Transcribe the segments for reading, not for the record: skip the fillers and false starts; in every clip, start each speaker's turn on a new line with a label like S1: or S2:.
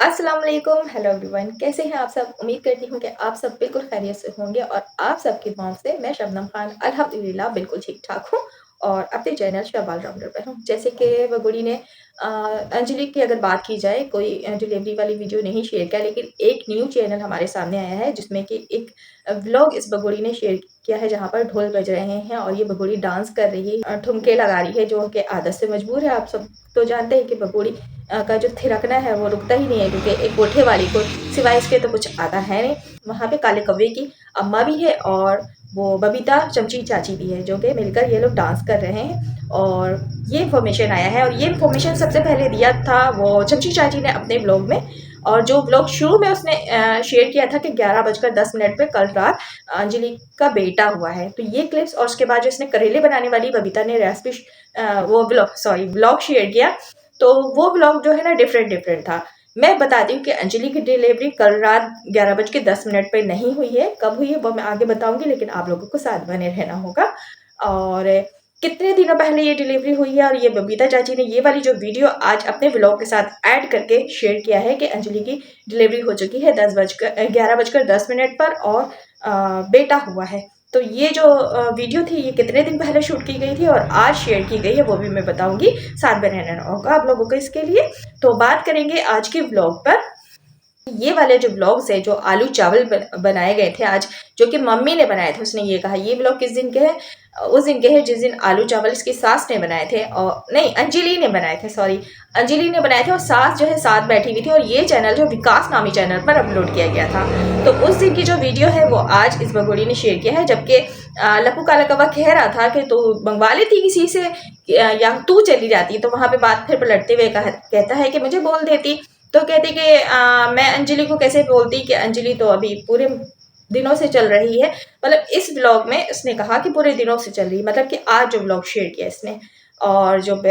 S1: अस्सलाम वालेकुम, hello everyone. कैसे हैं आप सब? उम्मीद करती हूँ कि आप सब बिल्कुल खैरियत से होंगे और आप सबकी दुआओं से मैं शबनम खान अल्हम्दुलिल्लाह बिल्कुल ठीक-ठाक हूँ और अपने चैनल शब ऑल राउंडर पर हूँ। जैसे कि बगुड़ी ने अंजलि की अगर बात की जाए, कोई डिलीवरी वाली वीडियो नहीं शेयर किया, लेकिन एक न्यू चैनल हमारे सामने आया है जिसमें कि एक व्लॉग इस बगुड़ी ने शेयर किया है जहाँ पर ढोल बज रहे हैं और ये बगुड़ी डांस कर रही है, ठुमके लगा रही है जो कि आदत से मजबूर है। आप सब तो जानते हैं कि बगुड़ी का जो थिरकना है वो रुकता ही नहीं है, क्योंकि एक कोठे वाली को सिवाय इसके तो कुछ आता है नहीं। वहाँ पे काले कौवे की अम्मा भी है और वो बबीता चमची चाची भी है, जो कि मिलकर ये लोग डांस कर रहे हैं। और ये इन्फॉर्मेशन आया है और ये इन्फॉर्मेशन सबसे पहले दिया था वो चमची चाची ने अपने ब्लॉग में। और जो ब्लॉग शुरू में उसने शेयर किया था कि 11:10 पे कल रात अंजलि का बेटा हुआ है, तो ये क्लिप्स और उसके बाद जो इसने करेले बनाने वाली बबीता ने रेसिपी वो ब्लॉग शेयर किया, तो वो व्लॉग जो है ना डिफरेंट था। मैं बताती हूँ कि अंजलि की डिलीवरी कल रात 11:10 पे नहीं हुई है। कब हुई है वो मैं आगे बताऊंगी, लेकिन आप लोगों को साथ बने रहना होगा। और कितने दिनों पहले ये डिलीवरी हुई है, और ये बबीता चाची ने ये वाली जो वीडियो आज अपने व्लॉग के साथ ऐड करके शेयर किया है कि अंजलि की डिलीवरी हो चुकी है 11:10 पर और बेटा हुआ है। तो ये जो वीडियो थी ये कितने दिन पहले शूट की गई थी और आज शेयर की गई है, वो भी मैं बताऊंगी। साथ में रहना होगा आप लोगों को इसके लिए। तो बात करेंगे आज के व्लॉग पर। ये वाले जो व्लॉग्स है, जो आलू चावल बनाए गए थे आज, जो कि मम्मी ने बनाए थे, उसने ये कहा ये व्लॉग किस दिन के हैं? उस दिन के हैं जिस दिन आलू चावल इसकी सास ने बनाए थे, और नहीं, अंजलि ने बनाए थे, सॉरी, अंजलि ने बनाए थे और सास जो है साथ बैठी हुई थी। और ये चैनल जो विकास नामी चैनल पर अपलोड किया गया था, तो उस दिन की जो वीडियो है वो आज इस बगोड़ी ने शेयर किया है। जबकि लप्पू काला कौवा कह रहा था कि तू मंगवा लेती किसी से या तू चली जाती, तो वहां पे बात फिर पलटते हुए कहता है कि मुझे बोल देती। तो कहती कि मैं अंजलि को कैसे बोलती, कि अंजलि तो अभी पूरे दिनों से चल रही है। मतलब इस ब्लॉग में उसने कहा कि पूरे दिनों से चल रही है, मतलब कि आज जो ब्लॉग शेयर किया इसने। और जो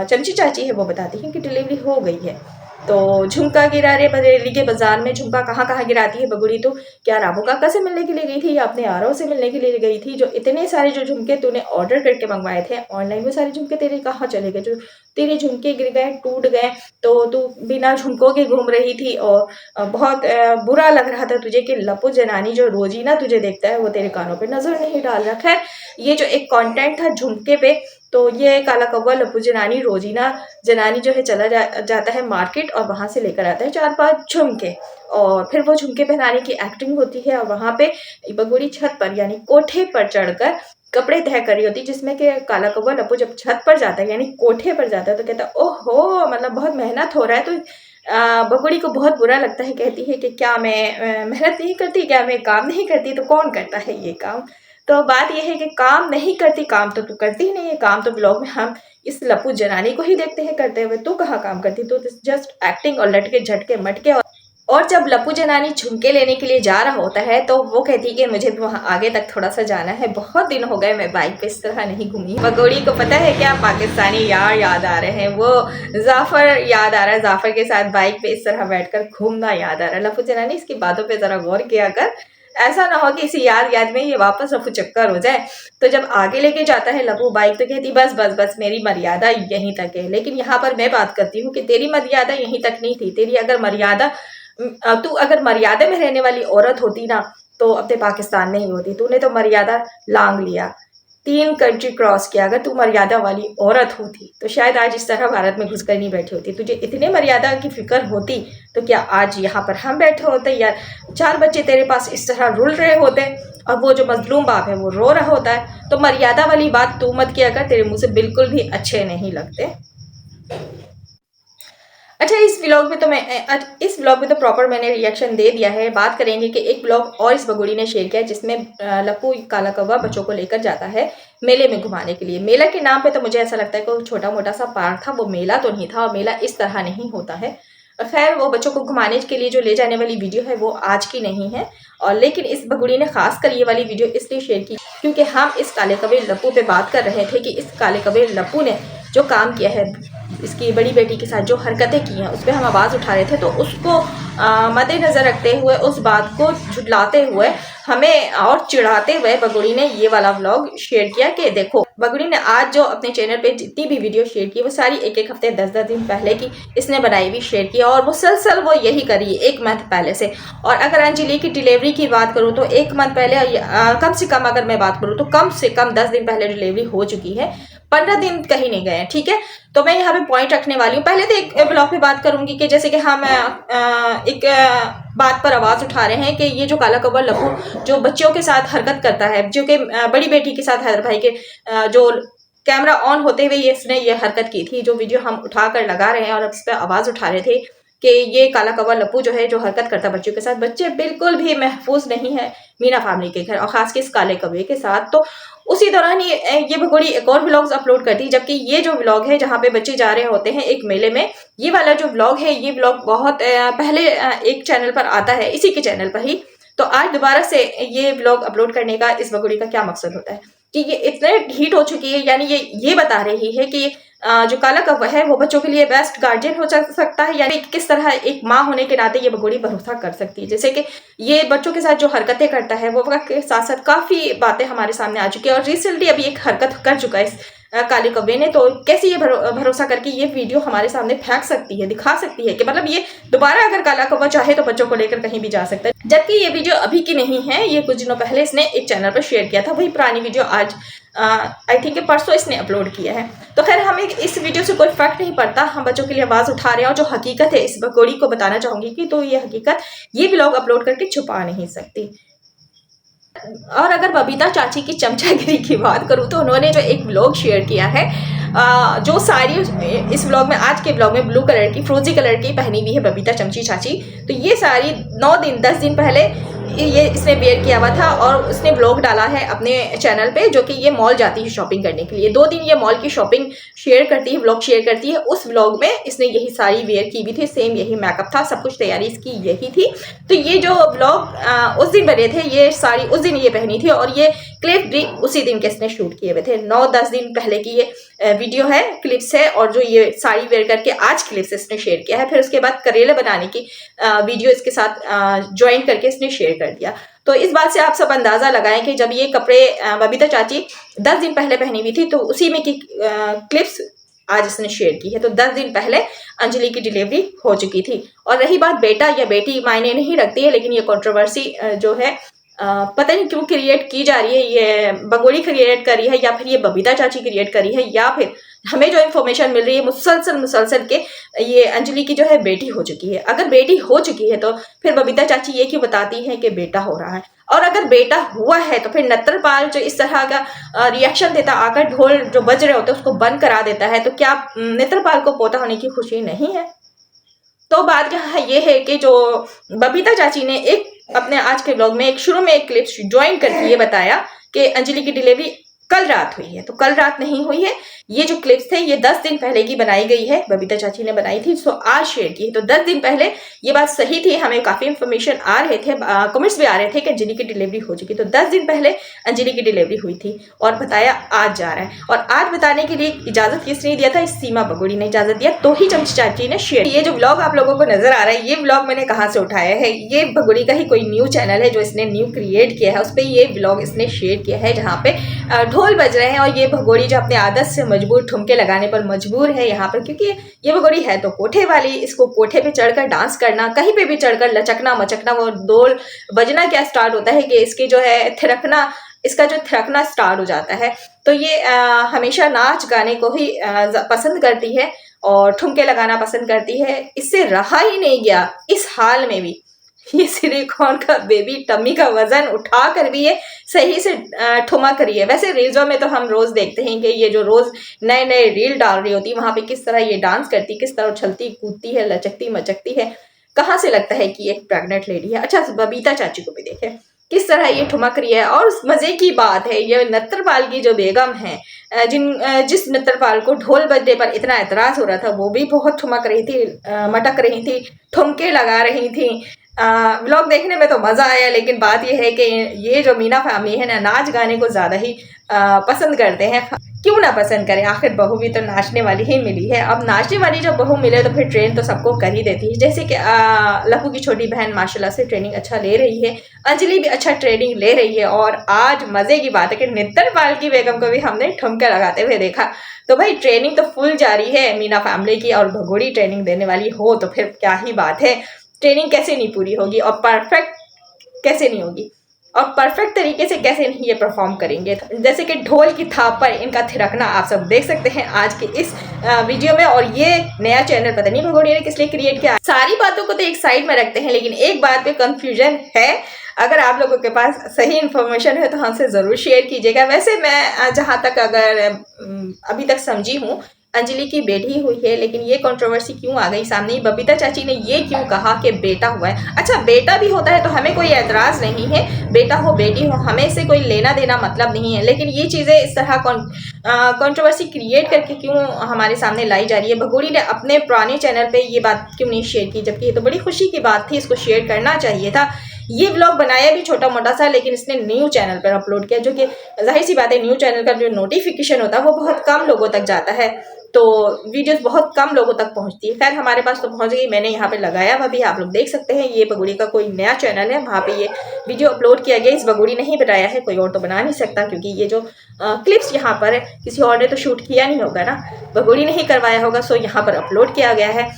S1: चमची चाची है वो बताती है कि डिलीवरी हो गई है। तो झुमका गिरा रहे बरेली के बाजार में, झुमका कहाँ कहाँ गिराती है बगुड़ी? तो क्या राबू काका से मिलने के लिए गई थी या अपने आरव से मिलने के लिए गई थी? जो इतने सारे जो झुमके तूने ऑर्डर करके मंगवाए थे ऑनलाइन, वो सारे झुमके तेरे कहाँ चले गए? जो तेरे झुमके गिर गए, टूट गए, तो तू बिना झुमकों के घूम रही थी और बहुत बुरा लग रहा था तुझे कि लप्पू जनानी जो रोजीना तुझे देखता है वो तेरे कानों पे नजर नहीं डाल रहा है। ये जो एक कंटेंट था झुमके पे, तो ये काला कौवा लप्पू जनानी रोजीना जनानी जो है चला जाता है मार्केट और वहां से लेकर आता है 4-5 झुमके, और फिर वो झुमके पहनाने की एक्टिंग होती है। और वहां पे बगुड़ी छत पर यानी कोठे पर चढ़कर कपड़े तय कर रही होती, जिसमें कि काला कौवा लप्पू जब छत पर जाता है यानी कोठे पर जाता है तो कहता है ओहो, मतलब बहुत मेहनत हो रहा है। तो बगुड़ी को बहुत बुरा लगता है, कहती है कि क्या मैं मेहनत नहीं करती, क्या मैं काम नहीं करती, तो कौन करता है ये काम? तो बात यह है कि काम नहीं करती, काम तो तू करती ही नहीं है। काम तो ब्लॉग में हम इस लप्पू जनानी को ही देखते हैं करते हुए, तू कहाँ काम करती? तो जस्ट एक्टिंग और लटके झटके मटके। और जब लप्पू जनानी झुमके लेने के लिए जा रहा होता है तो वो कहती है कि मुझे भी वहाँ आगे तक थोड़ा सा जाना है, बहुत दिन हो गए मैं बाइक पे इस तरह नहीं घूमी। बगोड़ी को पता है क्या पाकिस्तानी यार याद आ रहे हैं, वो जाफर याद आ रहा है, जाफर के साथ बाइक पे इस तरह बैठकर घूमना याद आ रहा है। लप्पू जनानी इसकी बातों पे जरा गौर किया कर, ऐसा ना हो कि इसी याद में ये वापस रफू चक्कर हो जाए। तो जब आगे लेके जाता है लप्पू बाइक, तो कहती बस बस बस मेरी मर्यादा यहीं तक है। लेकिन यहाँ पर मैं बात करती हूँ कि तेरी मर्यादा यहीं तक नहीं थी। तेरी अगर मर्यादा, तू अगर मर्यादा में रहने वाली औरत होती ना, तो अपने पाकिस्तान में ही होती। तूने तो मर्यादा लांग लिया, 3 कंट्री क्रॉस किया। अगर तू मर्यादा वाली औरत होती तो शायद आज इस तरह भारत में घुसकर नहीं बैठी होती। तुझे इतने मर्यादा की फिक्र होती तो क्या आज यहाँ पर हम बैठे होते यार? 4 बच्चे तेरे पास इस तरह रुल रहे होते और वो जो मजलूम बाप है वो रो रहा होता है। तो मर्यादा वाली बात तू मत किया कर, तेरे मुंह से बिल्कुल भी अच्छे नहीं लगते। अच्छा, इस व्लॉग में तो प्रॉपर मैंने रिएक्शन दे दिया है। बात करेंगे कि एक व्लॉग और इस बगुड़ी ने शेयर किया है जिसमें लप्पू काला कौवा बच्चों को लेकर जाता है मेले में घुमाने के लिए। मेला के नाम पे तो मुझे ऐसा लगता है कि छोटा मोटा सा पार्क था, वो मेला तो नहीं था और मेला इस तरह नहीं होता है। खैर, वो बच्चों को घुमाने के लिए जो ले जाने वाली वीडियो है वो आज की नहीं है, और लेकिन इस बगुड़ी ने खासकर ये वाली वीडियो इसलिए शेयर की क्योंकि हम इस काले कौवे लप्पू पे बात कर रहे थे कि इस काले कौवे लप्पू ने जो काम किया है, इसकी बड़ी बेटी के साथ जो हरकतें की हैं, उस पर हम आवाज़ उठा रहे थे। तो उसको मद्देनज़र रखते हुए, उस बात को झुटलाते हुए हमें और चिढ़ाते हुए बगुड़ी ने ये वाला व्लॉग शेयर किया कि देखो, बगुड़ी ने आज जो अपने चैनल पे जितनी भी वीडियो शेयर की वो सारी एक एक हफ्ते 10-10 दिन पहले की इसने बनाई हुई शेयर की, और मुसलसल वो यही करी 1 मंथ पहले से। और अगर अंजलि की डिलीवरी की बात करूँ तो 1 मंथ पहले कम से कम अगर मैं बात करूँ तो कम से कम 10 दिन पहले डिलीवरी हो चुकी है, 15 दिन कहीं नहीं गए हैं। ठीक है, तो मैं यहाँ पे पॉइंट रखने वाली हूँ। पहले तो एक ब्लॉग पे बात करूंगी कि जैसे कि हम एक बात पर आवाज उठा रहे हैं कि ये जो काला कौवा लप्पू जो बच्चों के साथ हरकत करता है, जो कि बड़ी बेटी के साथ हैदर भाई के जो कैमरा ऑन होते हुए इसने ये हरकत की थी, जो वीडियो हम उठा कर लगा रहे हैं और इस पर आवाज उठा रहे थे कि ये काला कौवा लप्पू जो है जो हरकत करता है बच्चों के साथ, बच्चे बिल्कुल भी महफूज नहीं है मीना फैमिली के घर, और खास के इस काले कौवे के साथ। तो उसी दौरान ये बगुड़ी एक और व्लॉग्स अपलोड करती है, जबकि ये जो व्लॉग है जहाँ पे बच्चे जा रहे होते हैं एक मेले में, ये वाला जो व्लॉग है ये व्लॉग बहुत पहले एक चैनल पर आता है, इसी के चैनल पर ही। तो आज दोबारा से ये व्लॉग अपलोड करने का इस बगुड़ी का क्या मकसद होता है कि ये इतने हीट हो चुकी है, यानी ये बता रही है कि जो काला कौवा है वो बच्चों के लिए बेस्ट गार्जियन हो सकता है, यानी किस तरह एक माँ होने के नाते ये बगुड़ी भरोसा कर सकती है। जैसे कि ये बच्चों के साथ जो हरकतें करता है वो वक्त के साथ साथ काफी बातें हमारे सामने आ चुकी है, और रिसेंटली अभी एक हरकत कर चुका है इस काले कौवे ने। तो कैसे ये भरोसा करके ये वीडियो हमारे सामने फेंक सकती है, दिखा सकती है कि मतलब ये दोबारा अगर काला कौवा चाहे तो बच्चों को लेकर कहीं भी जा सकता है। जबकि ये वीडियो अभी की नहीं है, ये कुछ दिनों पहले इसने एक चैनल पर शेयर किया था, वही पुरानी वीडियो आज आई थिंक परसों इसने अपलोड किया है। तो खैर हमें इस वीडियो से कोई फर्क नहीं पड़ता, हम बच्चों के लिए आवाज उठा रहे हैं, और जो हकीकत है इस बगुड़ी को बताना चाहूंगी कि तो ये हकीकत ये व्लॉग अपलोड करके छुपा नहीं सकती। और अगर बबीता चाची की चमचागिरी की बात करूं तो उन्होंने जो एक व्लॉग शेयर किया है, जो साड़ी इस व्लॉग में, आज के व्लॉग में ब्लू कलर की फ्रोजी कलर की पहनी हुई है बबीता चमची चाची, तो ये साड़ी 9 दिन 10 दिन पहले ये इसने वेयर किया हुआ था, और उसने व्लॉग डाला है अपने चैनल पे, जो कि ये मॉल जाती है शॉपिंग करने के लिए। 2 दिन ये मॉल की शॉपिंग शेयर करती है, व्लॉग शेयर करती है। उस व्लॉग में इसने यही साड़ी वेयर की हुई थी, सेम यही मेकअप था, सब कुछ तैयारी इसकी यही थी। तो ये जो व्लॉग उस दिन बने थे, ये साड़ी उस दिन ये पहनी थी, और ये क्लिप भी उसी दिन के इसने शूट किए हुए थे। 9-10 दिन पहले की ये वीडियो है, क्लिप्स है, और जो ये साड़ी वेयर करके आज क्लिप्स इसने शेयर किया है। फिर उसके बाद करेले बनाने की वीडियो इसके साथ ज्वाइन करके इसने शेयर कर दिया। तो इस बात से आप सब अंदाजा लगाएं कि जब ये कपड़े बबीता चाची 10 दिन पहले पहनी हुई थी, तो उसी में की क्लिप्स आज इसने शेयर की है। तो 10 दिन पहले अंजलि की डिलीवरी हो चुकी थी। और रही बात बेटा या बेटी, मायने नहीं रखती है, लेकिन ये कंट्रोवर्सी जो है पता नहीं क्यों क्रिएट की जा रही है, ये बगुड़ी क्रिएट कर रही है, या फिर ये बबीता चाची क्रिएट कर रही है, या फिर हमें जो इन्फॉर्मेशन मिल रही है मुसलसल के ये अंजलि की जो है बेटी हो चुकी है। अगर बेटी हो चुकी है तो फिर बबीता चाची ये क्यों बताती है कि बेटा हो रहा है, और अगर बेटा हुआ है तो फिर नत्रपाल जो इस तरह का रिएक्शन देता, आकर ढोल जो बज रहे होते उसको बंद करा देता है, तो क्या नेत्रपाल को पोता होने की खुशी नहीं है? तो बात यहाँ ये है कि जो बबीता चाची ने एक अपने आज के ब्लॉग में एक शुरू में एक क्लिप ज्वाइन करके ये बताया कि अंजलि की डिलीवरी कल रात हुई है, तो कल रात नहीं हुई है। ये जो क्लिप्स थे ये 10 दिन पहले की बनाई गई है, बबीता चाची ने बनाई थी, सो आज शेयर की है। तो 10 दिन पहले ये बात सही थी, हमें काफी इंफॉर्मेशन आ रहे थे, कमेंट्स भी आ रहे थे कि अंजलि की डिलीवरी हो चुकी। तो 10 दिन पहले अंजलि की डिलीवरी हुई थी और बताया आज जा रहा है। और आज बताने के लिए इजाजत किसने दिया था? इस सीमा बगुड़ी ने इजाजत दिया, तो ही चमची चाची ने शेयर। ये जो ब्लॉग आप लोगों को नजर आ रहा है, ये ब्लॉग मैंने कहाँ से उठाया है? ये बगुड़ी का ही कोई न्यू चैनल है जो इसने न्यू क्रिएट किया है, उस पर ये ब्लॉग इसने शेयर किया है, जहाँ पे ढोल बज रहे हैं, और ये भगोड़ी जो अपने आदत से मजबूर ठुमके लगाने पर मजबूर है यहाँ पर, क्योंकि ये भगोड़ी है तो कोठे वाली, इसको कोठे पे चढ़कर डांस करना, कहीं पे भी चढ़कर लचकना मचकना, वो ढोल बजना क्या स्टार्ट होता है कि इसके जो है थिरकना, इसका जो थिरकना स्टार्ट हो जाता है। तो ये हमेशा नाच गाने को ही पसंद करती है और ठुमके लगाना पसंद करती है। इससे रहा ही नहीं गया, इस हाल में भी ये सिलिकॉन का बेबी टम्मी का वजन उठा कर भी ये सही से ठुमक रही है। वैसे रील्सों में तो हम रोज देखते हैं कि ये जो रोज नए नए रील डाल रही होती है, वहां पे किस तरह ये डांस करती, किस तरह उछलती कूदती है, लचकती मचकती है, कहाँ से लगता है कि एक प्रेग्नेंट लेडी है। अच्छा, बबीता चाची को भी देखे किस तरह ये ठुमक रही है। और मजे की बात है, ये नत्रपाल की जो बेगम है, जिस नत्रपाल को ढोल बजने पर इतना एतराज हो रहा था, वो भी बहुत ठुमक रही थी, मटक रही थी, ठुमके लगा रही थी। व्लॉग देखने में तो मजा आया, लेकिन बात यह है कि ये जो मीना फैमिली है ना, नाच गाने को ज्यादा ही पसंद करते हैं। क्यों ना पसंद करें, आखिर बहू भी तो नाचने वाली ही मिली है। अब नाचने वाली जब बहू मिले तो फिर ट्रेन तो सबको कर ही देती है। जैसे कि लहू की छोटी बहन माशाल्लाह से ट्रेनिंग अच्छा ले रही है, अंजलि भी अच्छा ट्रेनिंग ले रही है। और आज मजे की बात है कि नित्तर पाल की बेगम को भी हमने ठुमका लगाते हुए देखा। तो भाई ट्रेनिंग तो फुल जारी है मीना फैमिली की, और भगोड़ी ट्रेनिंग देने वाली हो तो फिर क्या ही बात है। ट्रेनिंग कैसे नहीं पूरी होगी और परफेक्ट कैसे नहीं होगी, और परफेक्ट तरीके से कैसे नहीं ये परफॉर्म करेंगे। जैसे कि ढोल की थाप पर इनका थिरकना आप सब देख सकते हैं आज के इस वीडियो में। और ये नया चैनल पता नहीं भगोड़ी ने किस लिए क्रिएट किया। सारी बातों को तो एक साइड में रखते हैं, लेकिन एक बात पे कंफ्यूजन है। अगर आप लोगों के पास सही इन्फॉर्मेशन है तो हमसे जरूर शेयर कीजिएगा। वैसे मैं जहां तक अगर अभी तक समझी हूँ, अंजलि की बेटी हुई है, लेकिन ये कंट्रोवर्सी क्यों आ गई सामने, बबीता चाची ने ये क्यों कहा कि बेटा हुआ है। अच्छा बेटा भी होता है तो हमें कोई एतराज नहीं है, बेटा हो बेटी हो हमें इससे कोई लेना देना मतलब नहीं है। लेकिन ये चीजें इस तरह कंट्रोवर्सी क्रिएट करके क्यों हमारे सामने लाई जा रही है। भगोड़ी ने अपने पुराने चैनल पे ये बात क्यों नहीं शेयर की, जबकि ये तो बड़ी खुशी की बात थी, इसको शेयर करना चाहिए था। ये व्लॉग बनाया भी छोटा मोटा सा, लेकिन इसने न्यू चैनल पर अपलोड किया, जो कि जाहिर सी बात है न्यू चैनल का जो नोटिफिकेशन होता है वो बहुत कम लोगों तक जाता है, तो वीडियोस बहुत कम लोगों तक पहुंचती है। खैर हमारे पास तो पहुंच गई, मैंने यहाँ पे लगाया हुआ भी, आप लोग देख सकते हैं। ये बगुड़ी का कोई नया चैनल है, वहाँ पे ये वीडियो अपलोड किया गया। इस बगुड़ी ने ही बनाया है, कोई और तो बना नहीं सकता, क्योंकि ये जो क्लिप्स यहाँ पर है किसी और ने तो शूट किया नहीं होगा ना, बगुड़ी ने ही करवाया होगा। सो यहाँ पर अपलोड किया गया है।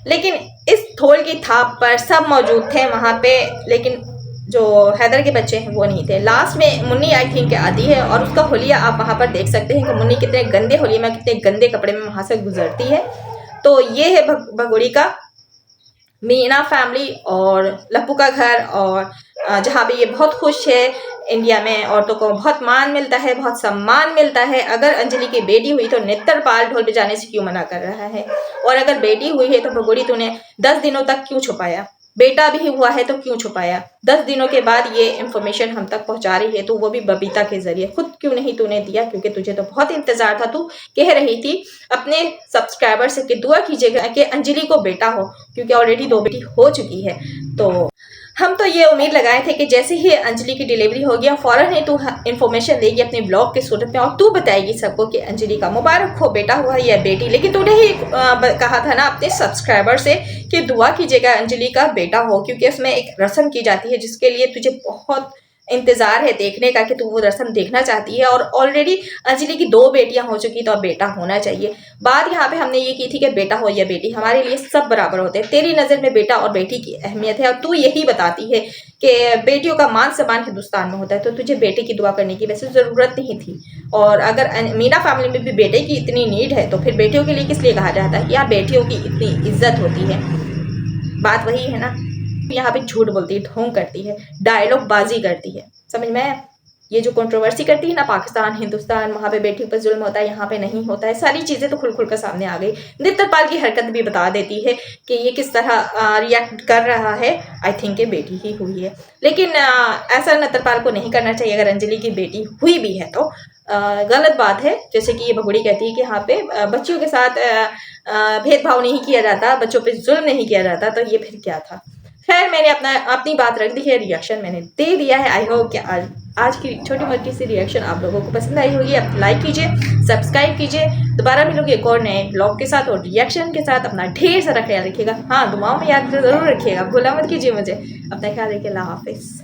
S1: लेकिन इस ढोल की थाप पर सब मौजूद थे वहाँ पे, लेकिन जो हैदर के बच्चे हैं वो नहीं थे। लास्ट में मुन्नी आई थिंक आती है, और उसका होलिया आप वहाँ पर देख सकते हैं कि मुन्नी कितने गंदे होलिये में, कितने गंदे कपड़े में वहाँ से गुजरती है। तो ये है भगोड़ी का मीना फैमिली और लप्पू का घर, और जहाँ पे ये बहुत खुश है। इंडिया में औरतों को बहुत मान मिलता है, बहुत सम्मान मिलता है। अगर अंजलि की बेटी हुई तो नित्तर पाल ढोल बजाने से क्यों मना कर रहा है, और अगर बेटी हुई है तो भगोड़ी तूने 10 दिनों तक क्यों छुपाया, बेटा भी हुआ है तो क्यों छुपाया। 10 दिनों के बाद ये इन्फॉर्मेशन हम तक पहुंचा रही है, तो वो भी बबीता के जरिए। खुद क्यों नहीं तूने दिया, क्योंकि तुझे तो बहुत इंतजार था। तू कह रही थी अपने सब्सक्राइबर से कि दुआ कीजिएगा कि अंजलि को बेटा हो, क्योंकि ऑलरेडी 2 बेटी हो चुकी है। तो हम तो ये उम्मीद लगाए थे कि जैसे ही अंजलि की डिलीवरी हो गया फौरन ही तू इन्फॉर्मेशन देगी अपने ब्लॉग के सूरत में, और तू बताएगी सबको कि अंजलि का मुबारक हो बेटा हुआ या बेटी। लेकिन तूने ही कहा था ना अपने सब्सक्राइबर से कि दुआ कीजिएगा अंजलि का बेटा हो, क्योंकि उसमें एक रस्म की जाती है जिसके लिए तुझे बहुत इंतजार है देखने का, कि तू वो रस्म देखना चाहती है। और ऑलरेडी अंजलि की 2 बेटियां हो चुकी, तो अब बेटा होना चाहिए। बात यहाँ पे हमने ये की थी कि बेटा हो या बेटी हमारे लिए सब बराबर होते हैं। तेरी नजर में बेटा और बेटी की अहमियत है, और तू यही बताती है कि बेटियों का मान सम्मान हिंदुस्तान में होता है, तो तुझे बेटे की दुआ करने की वैसे जरूरत नहीं थी। और अगर मीना फैमिली में भी बेटे की इतनी नीड है, तो फिर बेटियों के लिए किस लिए कहा जाता है कि यहाँ बेटियों की इतनी इज्जत होती है। बात वही है ना, यहाँ पे झूठ बोलती है, ढोंग करती है, डायलॉग बाजी करती है, समझ में। ये जो कंट्रोवर्सी करती है ना पाकिस्तान हिंदुस्तान, वहाँ पे बेटियों पर जुल्म होता है, यहाँ पे नहीं होता है, सारी चीजें तो खुल खुल कर सामने आ गई। नित्तर पाल की हरकत भी बता देती है कि ये किस तरह रिएक्ट कर रहा है। आई थिंक ये बेटी ही हुई है, लेकिन ऐसा नित्तर पाल को नहीं करना चाहिए। अगर अंजलि की बेटी हुई भी है तो गलत बात है। जैसे कि ये भगोड़ी कहती है कि यहाँ पे बच्चियों के साथ भेदभाव नहीं किया जाता, बच्चों पे जुल्म नहीं किया जाता, तो ये फिर क्या था। खैर मैंने अपनी बात रख दी है, रिएक्शन मैंने दे दिया है। आई होप कि आज की छोटी मोटी सी रिएक्शन आप लोगों को पसंद आई होगी। आप लाइक कीजिए, सब्सक्राइब कीजिए। दोबारा मिलोगे एक और नए ब्लॉग के साथ और रिएक्शन के साथ। अपना ढेर सारा ख्याल रखिएगा, हाँ दुआओं में याद जरूर रखिएगा, भूला मत कीजिए मुझे। अपना ख्याल रखिए, अल्लाह हाफिज।